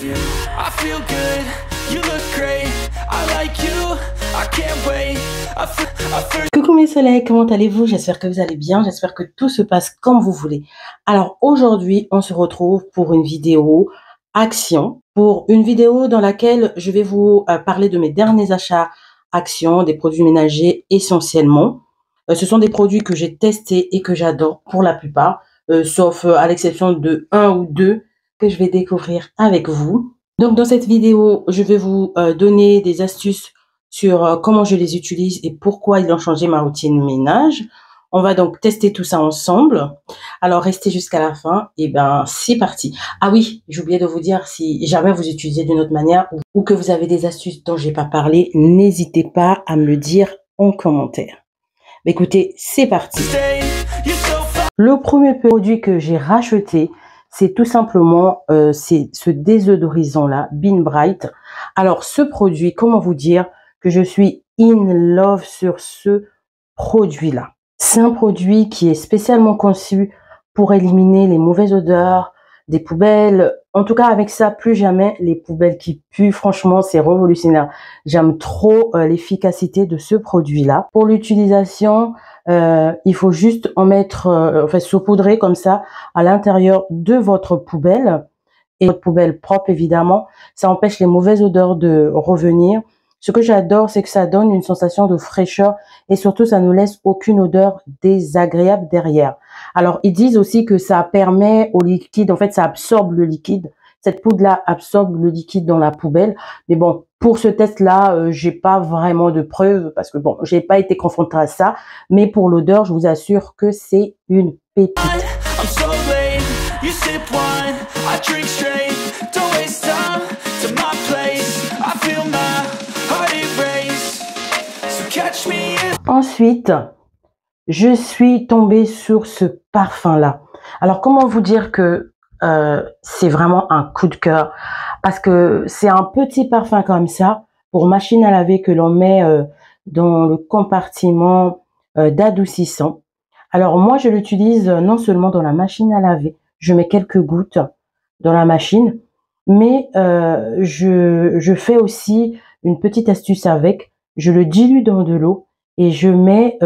of you. I feel good, you look great. I like you, I can't wait. Coucou mes soleils, comment allez-vous? J'espère que vous allez bien, j'espère que tout se passe comme vous voulez. Alors aujourd'hui, on se retrouve pour une vidéo action, pour une vidéo dans laquelle je vais vous parler de mes derniers achats actions, des produits ménagers essentiellement. Ce sont des produits que j'ai testés et que j'adore pour la plupart, sauf à l'exception de un ou deux que je vais découvrir avec vous. Donc dans cette vidéo, je vais vous donner des astuces sur comment je les utilise et pourquoi ils ont changé ma routine ménage. On va donc tester tout ça ensemble. Alors, restez jusqu'à la fin. Et ben, c'est parti. Ah oui, j'ai oublié de vous dire, si jamais vous utilisez d'une autre manière ou que vous avez des astuces dont j'ai pas parlé, n'hésitez pas à me le dire en commentaire. Écoutez, c'est parti. Le premier produit que j'ai racheté, c'est tout simplement c'est ce désodorisant-là, Bean Bright. Alors, ce produit, comment vous dire que je suis in love sur ce produit-là. C'est un produit qui est spécialement conçu pour éliminer les mauvaises odeurs des poubelles. En tout cas, avec ça, plus jamais les poubelles qui puent. Franchement, c'est révolutionnaire. J'aime trop l'efficacité de ce produit-là. Pour l'utilisation, il faut juste en mettre, saupoudrer comme ça à l'intérieur de votre poubelle. Et votre poubelle propre, évidemment. Ça empêche les mauvaises odeurs de revenir. Ce que j'adore, c'est que ça donne une sensation de fraîcheur et surtout, ça ne laisse aucune odeur désagréable derrière. Alors, ils disent aussi que ça permet au liquide, en fait, ça absorbe le liquide. Cette poudre-là absorbe le liquide dans la poubelle. Mais bon, pour ce test-là, j'ai pas vraiment de preuves parce que bon, j'ai pas été confrontée à ça. Mais pour l'odeur, je vous assure que c'est une pépite. Ensuite, je suis tombée sur ce parfum-là. Alors, comment vous dire que c'est vraiment un coup de cœur? Parce que c'est un petit parfum comme ça, pour machine à laver, que l'on met dans le compartiment d'adoucissant. Alors, moi, je l'utilise non seulement dans la machine à laver, je mets quelques gouttes dans la machine, mais je fais aussi une petite astuce avec. Je le dilue dans de l'eau et je mets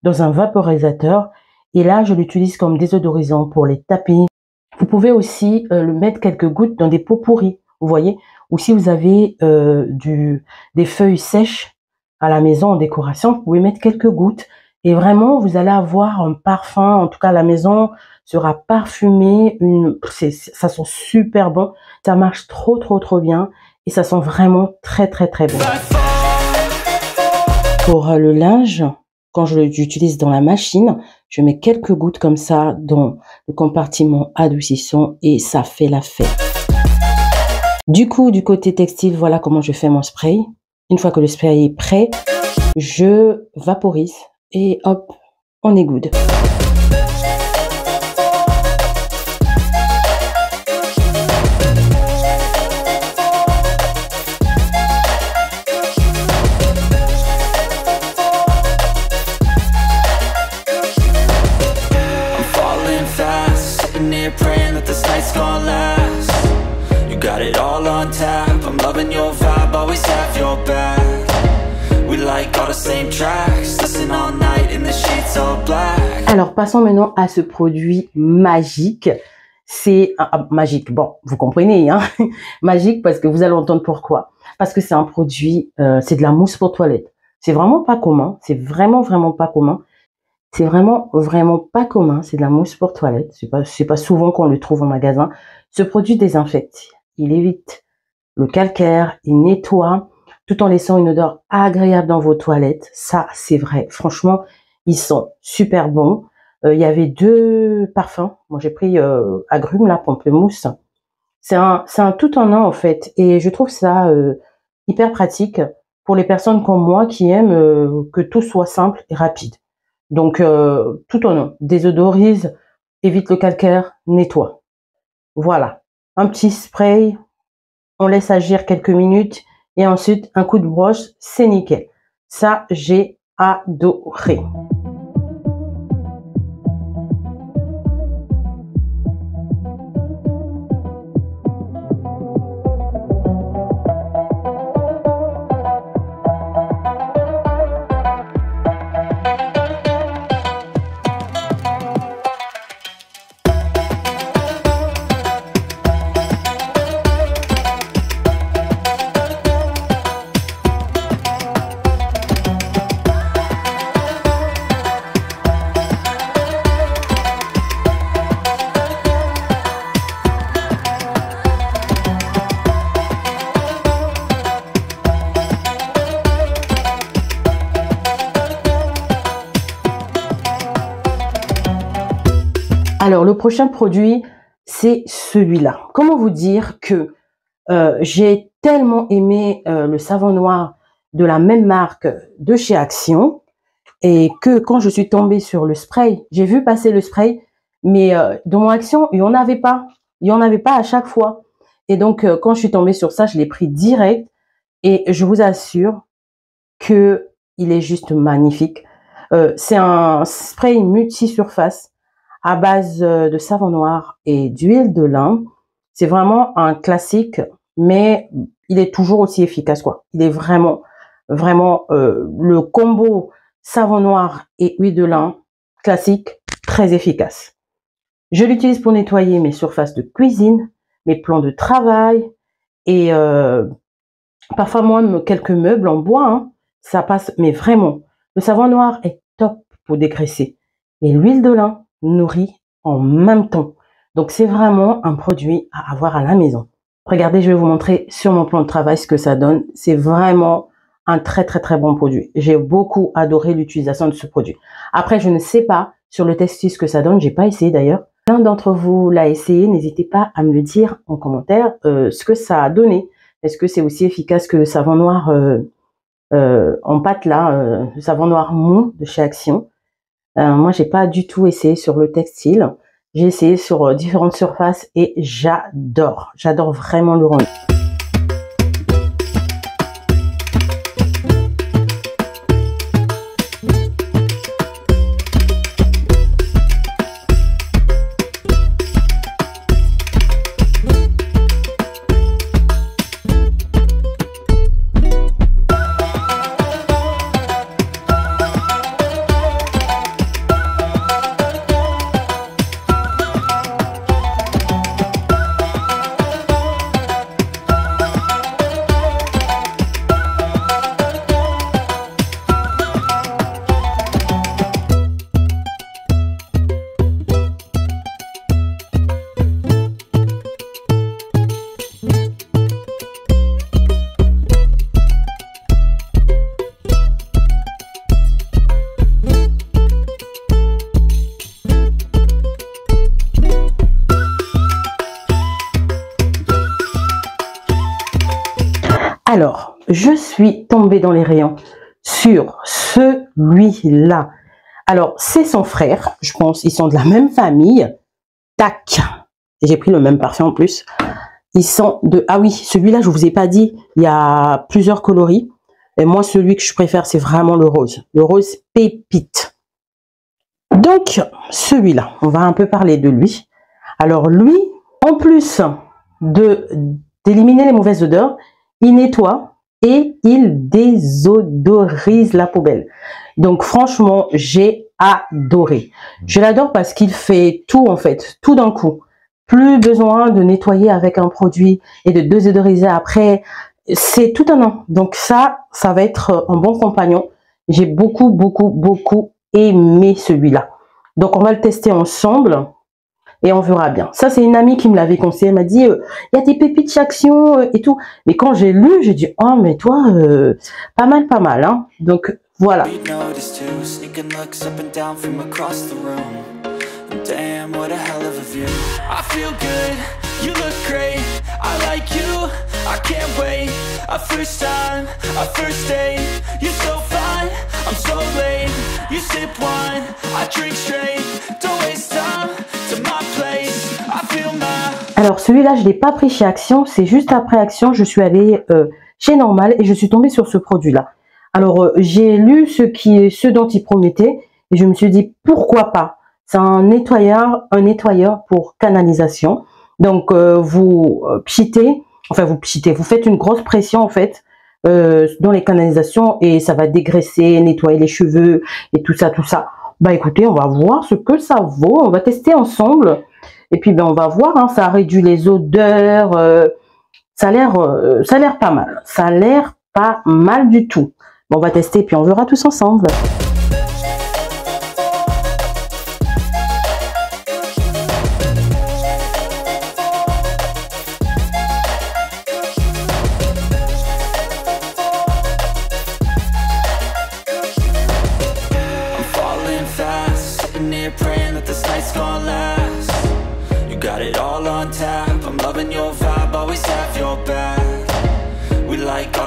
dans un vaporisateur. Et là, je l'utilise comme désodorisant pour les tapis. Vous pouvez aussi le mettre quelques gouttes dans des pots pourris, vous voyez. Ou si vous avez des feuilles sèches à la maison en décoration, vous pouvez mettre quelques gouttes. Et vraiment, vous allez avoir un parfum. En tout cas, la maison sera parfumée. Ça sent super bon. Ça marche trop bien. Et ça sent vraiment très bon. Pour le linge, quand je l'utilise dans la machine, je mets quelques gouttes comme ça dans le compartiment adoucissant et ça fait l'affaire. Du coup, du côté textile, voilà comment je fais mon spray. Une fois que le spray est prêt, je vaporise et hop, on est good. Alors, passons maintenant à ce produit magique. C'est magique. Bon, vous comprenez, hein? Magique parce que vous allez entendre pourquoi. Parce que c'est un produit, c'est de la mousse pour toilette. C'est vraiment pas commun. C'est vraiment pas commun. C'est vraiment pas commun. C'est de la mousse pour toilette. C'est pas souvent qu'on le trouve en magasin. Ce produit désinfecte. Il évite le calcaire. Il nettoie tout en laissant une odeur agréable dans vos toilettes. Ça, c'est vrai. Franchement, ils sont super bons. Il y avait deux parfums. Moi, j'ai pris agrumes, là, pamplemousse. C'est un tout en un, en fait. Et je trouve ça hyper pratique pour les personnes comme moi qui aiment que tout soit simple et rapide. Donc, tout en un. Désodorise, évite le calcaire, nettoie. Voilà. Un petit spray. On laisse agir quelques minutes. Et ensuite, un coup de brosse, c'est nickel. Ça, j'ai adoré. le prochain produit, c'est celui-là. Comment vous dire que j'ai tellement aimé le savon noir de la même marque de chez Action et que quand je suis tombée sur le spray, j'ai vu passer le spray, mais dans mon Action, il n'y en avait pas. Il n'y en avait pas à chaque fois. Et donc, quand je suis tombée sur ça, je l'ai pris direct et je vous assure que il est juste magnifique. C'est un spray multi-surface à base de savon noir et d'huile de lin. C'est vraiment un classique, mais il est toujours aussi efficace, quoi. Il est vraiment, vraiment le combo savon noir et huile de lin classique, très efficace. Je l'utilise pour nettoyer mes surfaces de cuisine, mes plans de travail et parfois même quelques meubles en bois. Hein, ça passe, mais vraiment, le savon noir est top pour dégraisser. Et l'huile de lin nourrit en même temps. Donc, c'est vraiment un produit à avoir à la maison. Regardez, je vais vous montrer sur mon plan de travail ce que ça donne. C'est vraiment un très, très, très bon produit. J'ai beaucoup adoré l'utilisation de ce produit. Après, je ne sais pas sur le textile ce que ça donne. J'ai pas essayé d'ailleurs. L'un d'entre vous l'a essayé. N'hésitez pas à me le dire en commentaire ce que ça a donné. Est-ce que c'est aussi efficace que le savon noir en pâte là, le savon noir mou de chez Action? Moi, j'ai pas du tout essayé sur le textile. J'ai essayé sur différentes surfaces et j'adore. J'adore vraiment le rendu. Alors, je suis tombée dans les rayons sur celui-là. Alors, c'est son frère, je pense, ils sont de la même famille. Tac. J'ai pris le même parfum en plus. Ils sont de... Ah oui, celui-là, je vous ai pas dit, il y a plusieurs coloris. Et moi, celui que je préfère, c'est vraiment le rose. Le rose pépite. Donc, celui-là, on va un peu parler de lui. Alors, lui, en plus d'éliminer les mauvaises odeurs, il nettoie et il désodorise la poubelle. Donc, franchement, j'ai adoré. Je l'adore parce qu'il fait tout, en fait, tout d'un coup. Plus besoin de nettoyer avec un produit et de désodoriser après. C'est tout un an. Donc, ça va être un bon compagnon. J'ai beaucoup, beaucoup, beaucoup aimé celui-là. Donc, on va le tester ensemble. Et on verra bien. Ça, c'est une amie qui me l'avait conseillé. Elle m'a dit, il y a des pépites chez Action et tout. Mais quand j'ai lu, j'ai dit, oh, mais toi, pas mal. Hein. Donc, voilà. Alors celui-là, je ne l'ai pas pris chez Action, c'est juste après Action, je suis allée chez Normal et je suis tombée sur ce produit-là. Alors j'ai lu ce dont il promettait et je me suis dit pourquoi pas. C'est un nettoyeur pour canalisation. Donc vous faites une grosse pression en fait dans les canalisations et ça va dégraisser, nettoyer les cheveux et tout ça. Bah écoutez, on va voir ce que ça vaut, on va tester ensemble. Et puis, ben, on va voir, hein, ça réduit les odeurs. Ça a l'air pas mal. Ça a l'air pas mal du tout. Bon, on va tester, puis on verra tous ensemble.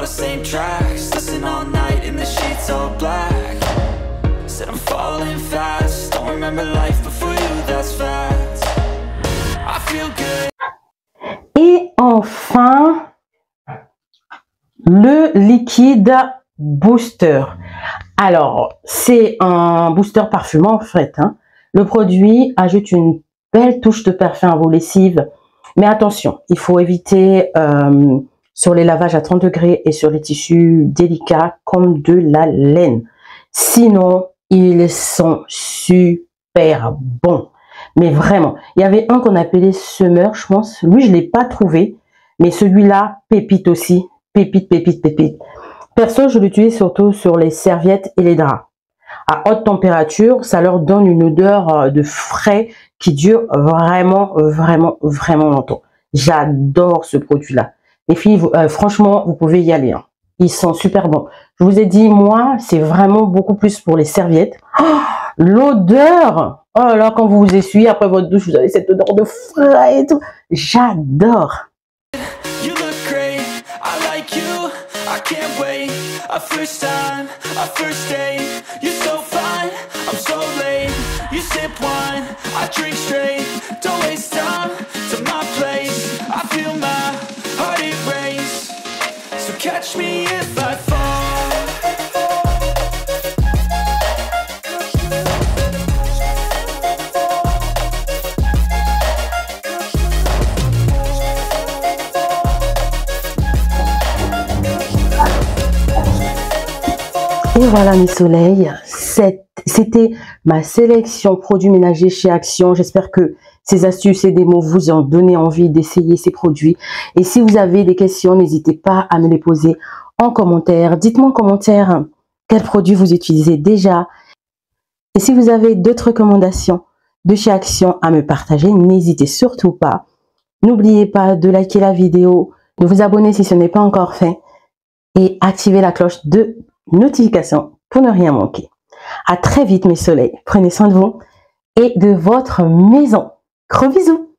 the same tracks, listen all night in the sheets all black. Said I'm falling fast, don't remember life before you, that's fact. I feel good. Et enfin, le liquide booster. Alors, c'est un booster parfumant en fait. Le produit ajoute une belle touche de parfum à vos lessives. Mais attention, il faut éviter sur les lavages à 30 degrés et sur les tissus délicats comme de la laine. Sinon, ils sont super bons. Mais vraiment, il y avait un qu'on appelait Summer, je pense. Lui, je ne l'ai pas trouvé. Mais celui-là, pépite aussi. Pépite, pépite, pépite. Perso, je l'utilise surtout sur les serviettes et les draps. À haute température, ça leur donne une odeur de frais qui dure vraiment, vraiment, vraiment longtemps. J'adore ce produit-là. Les filles, franchement, vous pouvez y aller. Ils sont super bons. Je vous ai dit, moi, c'est vraiment beaucoup plus pour les serviettes. Oh, l'odeur! Oh là, quand vous vous essuyez après votre douche, vous avez cette odeur de frais et tout. J'adore. You look great, I like you, I can't wait. A first time, a first date. You're so fine, I'm so late. You sip wine, I drink straight. Don't waste time to my place. I feel my heart erase. So catch me if I fall. Et voilà mes soleils, c'était ma sélection produits ménagers chez Action. J'espère que ces astuces et des mots vous ont donné envie d'essayer ces produits. Et si vous avez des questions, n'hésitez pas à me les poser en commentaire. Dites-moi en commentaire quels produits vous utilisez déjà. Et si vous avez d'autres recommandations de chez Action à me partager, n'hésitez surtout pas. N'oubliez pas de liker la vidéo, de vous abonner si ce n'est pas encore fait et activer la cloche de notification pour ne rien manquer. À très vite mes soleils, prenez soin de vous et de votre maison. Gros bisous.